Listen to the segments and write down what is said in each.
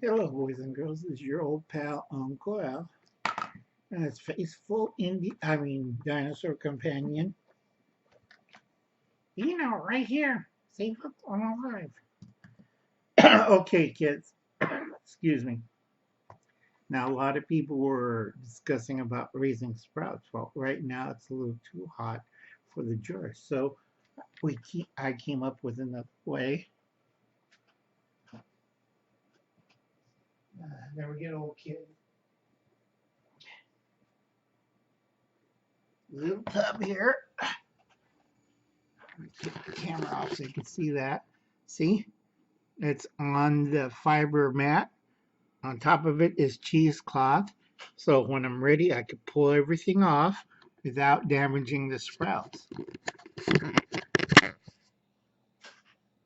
Hello, boys and girls. This is your old pal Uncle Al, and his faithful dinosaur companion. Right here. Safe up on alive. Okay, kids. Excuse me. Now, a lot of people were discussing about raising sprouts. Well, right now it's a little too hot for the jar, so I came up with another way. Never get old, kids. Little tub here. Get the camera off so you can see that. See? It's on the fiber mat. On top of it is cheesecloth. So when I'm ready, I can pull everything off without damaging the sprouts.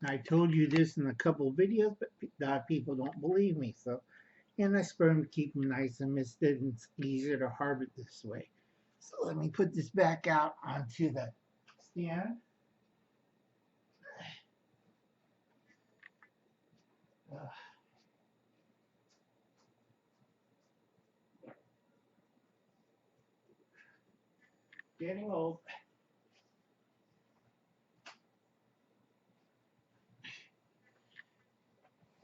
I told you this in a couple of videos, but a lot of people don't believe me. And I spread them to keep them nice and misted, and it's easier to harvest this way. So let me put this back out onto the stand. Getting old.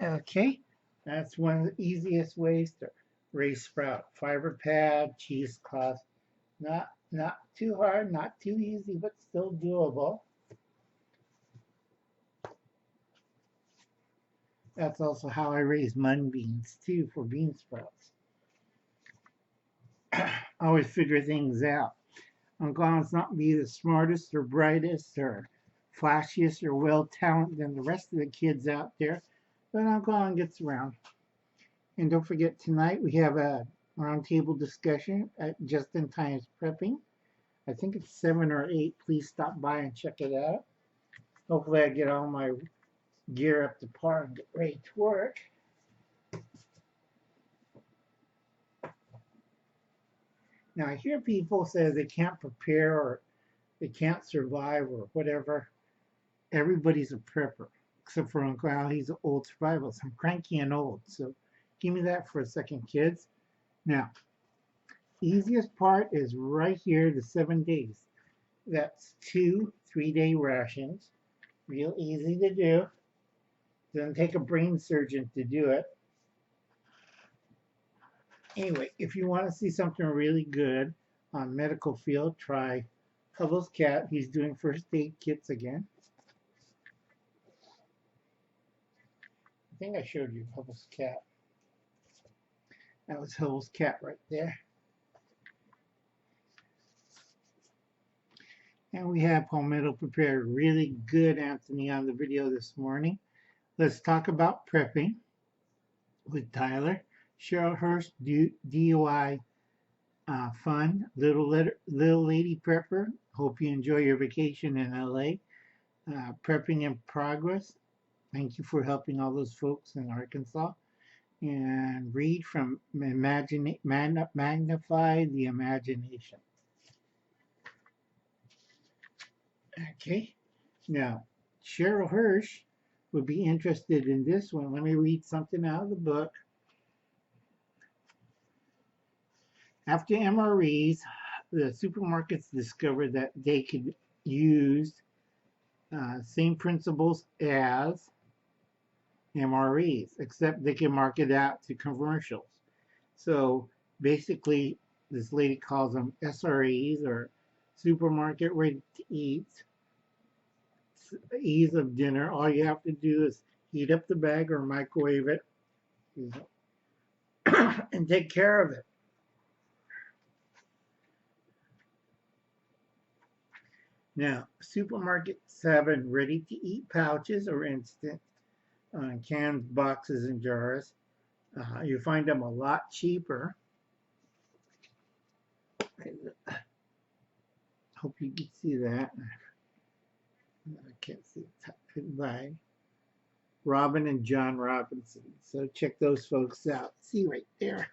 Okay, that's one of the easiest ways to raise sprout. Fiber pad, cheesecloth. Not too hard, not too easy, but still doable. That's also how I raise mung beans too for bean sprouts. I always figure things out. I'm going to not be the smartest or brightest or flashiest or well talented than the rest of the kids out there, but I'm going to get around. And don't forget, tonight we have a roundtable discussion at Just in Time's Prepping. I think it's 7 or 8. Please stop by and check it out. Hopefully I get all my gear up to par and get ready to work. Now I hear people say they can't prepare or they can't survive or whatever. Everybody's a prepper, except for Uncle Al. He's an old survivalist. I'm cranky and old, so give me that for a second, kids. Now, the easiest part is right here, the 7 days. That's 2 3-day rations. Real easy to do. Doesn't take a brain surgeon to do it. Anyway, if you want to see something really good on medical field, try Hubble's cat. He's doing first aid kits again. I think I showed you Hubble's cat. That was Hubble's cat right there. And we have Palmetto prepared really good, Anthony, on the video this morning. Let's talk about prepping with Tyler. Cheryl Hurst, DUI fun, little lady prepper. Hope you enjoy your vacation in LA. Prepping in progress. Thank you for helping all those folks in Arkansas. And read from Magnify the Imagination. Okay, now Cheryl Hirsch would be interested in this one. Let me read something out of the book. After MREs, the supermarkets discovered that they could use same principles as MREs, except they can market out to commercials. So basically, this lady calls them SREs, or supermarket ready to eat. Ease of dinner. All you have to do is heat up the bag or microwave it and take care of it. Now, supermarkets have ready-to-eat pouches or instant cans, boxes, and jars. You find them a lot cheaper. Hope you can see that. I can't see it by Robin and John Robinson. So check those folks out. See right there.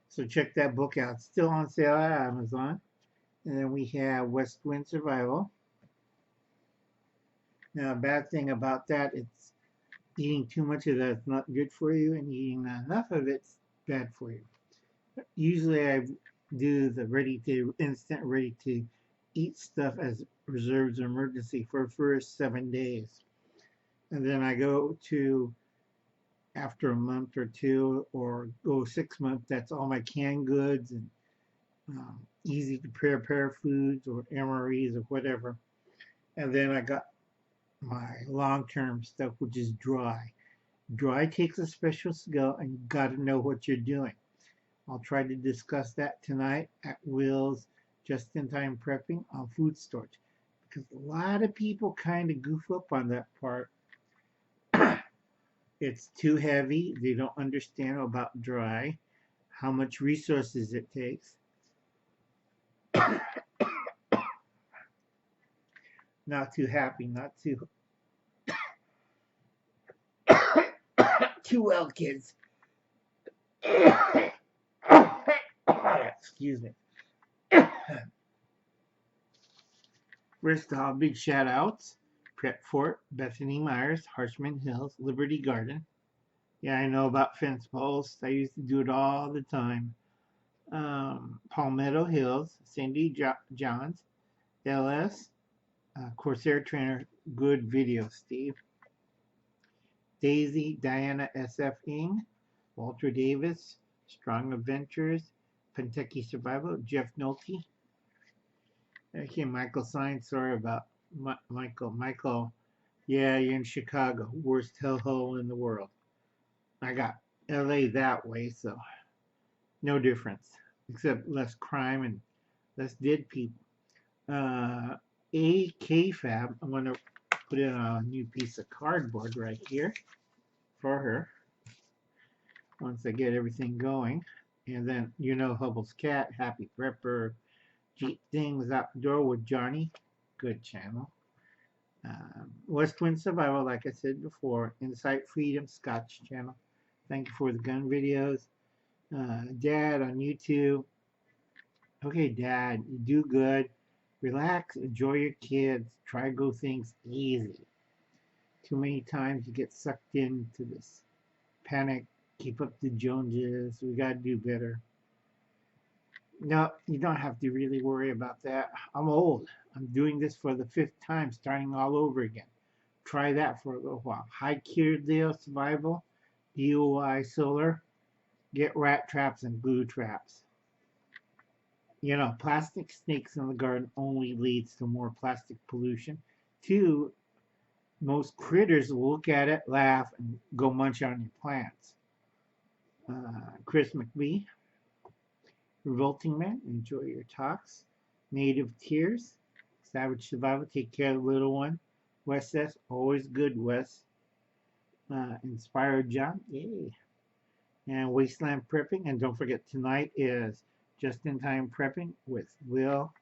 So check that book out. It's still on sale at Amazon. And then we have West Wind Survival. Now, a bad thing about that, it's eating too much of that's not good for you, and eating not enough of it's bad for you. Usually I do the instant ready to eat stuff as reserves or emergency for the first 7 days. And then I go to after a month or two or go 6 months, that's all my canned goods and easy to prepare foods or MREs or whatever. And then I got my long-term stuff, which is dry. Dry takes a special skill and you got to know what you're doing. I'll try to discuss that tonight at Will's just-in-time prepping on food storage because a lot of people kind of goof up on that part. It's too heavy. They don't understand about dry, how much resources it takes. Not too happy, not too too well, kids. Excuse me. First off, big shout outs. Prep Fort, Bethany Myers, Harshman Hills, Liberty Garden. Yeah, I know about fence posts. I used to do it all the time. Palmetto Hills, Cindy Johns, LS, Corsair Trainer, good video, Steve. Daisy, Diana SF Ing, Walter Davis, Strong Adventures, Kentucky Survival, Jeff Nolte. Okay, Michael Sign, sorry about Michael. Michael, yeah, you're in Chicago, worst hellhole in the world. I got LA that way, so no difference, except less crime and less dead people. AK Fab, I'm going to put in a new piece of cardboard right here for her once I get everything going. And then, you know, Hubble's Cat, Happy Prepper, Jeep Things Outdoor with Johnny, good channel. West Wind Survival, like I said before, Insight Freedom, Scotch channel. Thank you for the gun videos. Dad on YouTube. Okay, Dad, you do good. Relax, enjoy your kids. Try to go things easy. Too many times you get sucked into this panic. Keep up the Joneses. We got to do better. No, you don't have to really worry about that. I'm old. I'm doing this for the 5th time, starting all over again. Try that for a little while. High Cure Survival, DOI Solar, get rat traps and glue traps. You know, plastic snakes in the garden only leads to more plastic pollution. 2, most critters will look at it, laugh, and go munch on your plants. Chris McBee, Revolting Man, enjoy your talks. Native Tears, Savage Survival, take care of the little one. Wes says, always good, Wes. Inspired John, yay. And Wasteland Prepping, and don't forget tonight is Just-in-Time Prepping with Will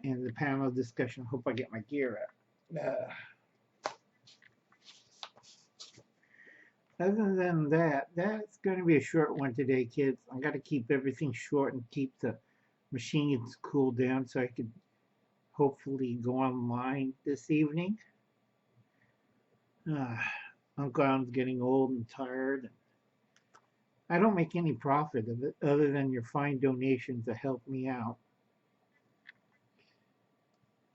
and the panel discussion. Hope I get my gear up. Other than that, that's going to be a short one today, kids. I got to keep everything short and keep the machines cooled down so I could hopefully go online this evening. Uncle Alan's getting old and tired. I don't make any profit of it other than your fine donations to help me out.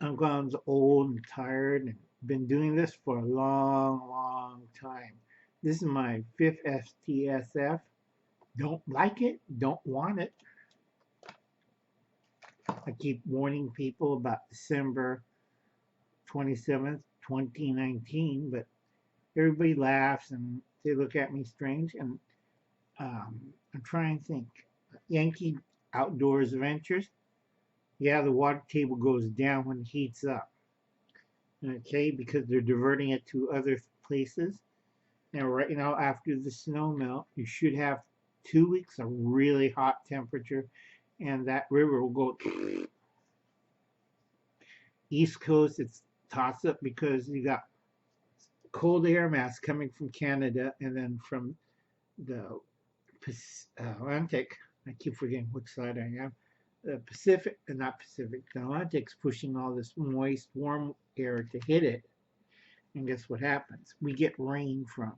Uncle Alan's old and tired and been doing this for a long, long time. This is my 5th STSF. Don't like it, don't want it. I keep warning people about December 27th, 2019, but everybody laughs and they look at me strange. And I'm trying to think. Yankee Outdoors Adventures. Yeah, the water table goes down when it heats up. Okay, because they're diverting it to other places. Now, right now, after the snow melt, you should have 2 weeks of really hot temperature, and that river will go East Coast. It's tossed up because you got cold air mass coming from Canada, and then from the Atlantic. I keep forgetting which side I am. The Pacific, not Pacific, the Atlantic's pushing all this moist, warm air to hit it. And guess what happens? We get rain from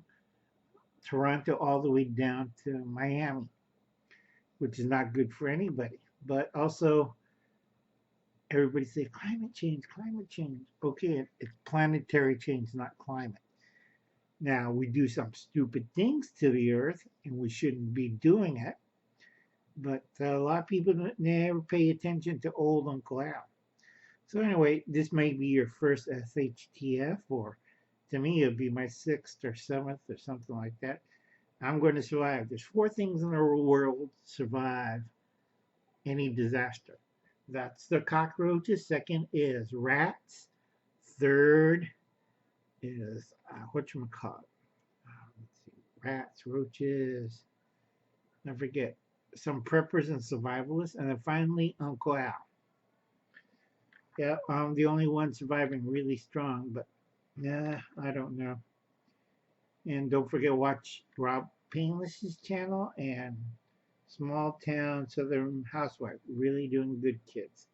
Toronto all the way down to Miami, which is not good for anybody. But also, everybody say climate change, climate change. Okay, it's planetary change, not climate. Now, we do some stupid things to the earth, and we shouldn't be doing it. But a lot of people never pay attention to old Uncle Al. So anyway, this may be your first SHTF, or to me, it'll be my sixth or seventh or something like that. I'm going to survive. There's four things in the world survive any disaster. That's the cockroaches. Second is rats. Third is whatchamacallit. Let's see, rats, roaches. I forget. Some preppers and survivalists, and then finally Uncle Al. Yeah, I'm the only one surviving really strong, but yeah, I don't know. And don't forget watch Rob Painless's channel and Small Town Southern Housewife. Really doing good, kids.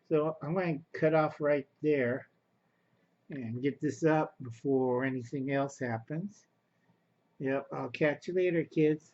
So I'm going to cut off right there and get this up before anything else happens. Yep, I'll catch you later, kids.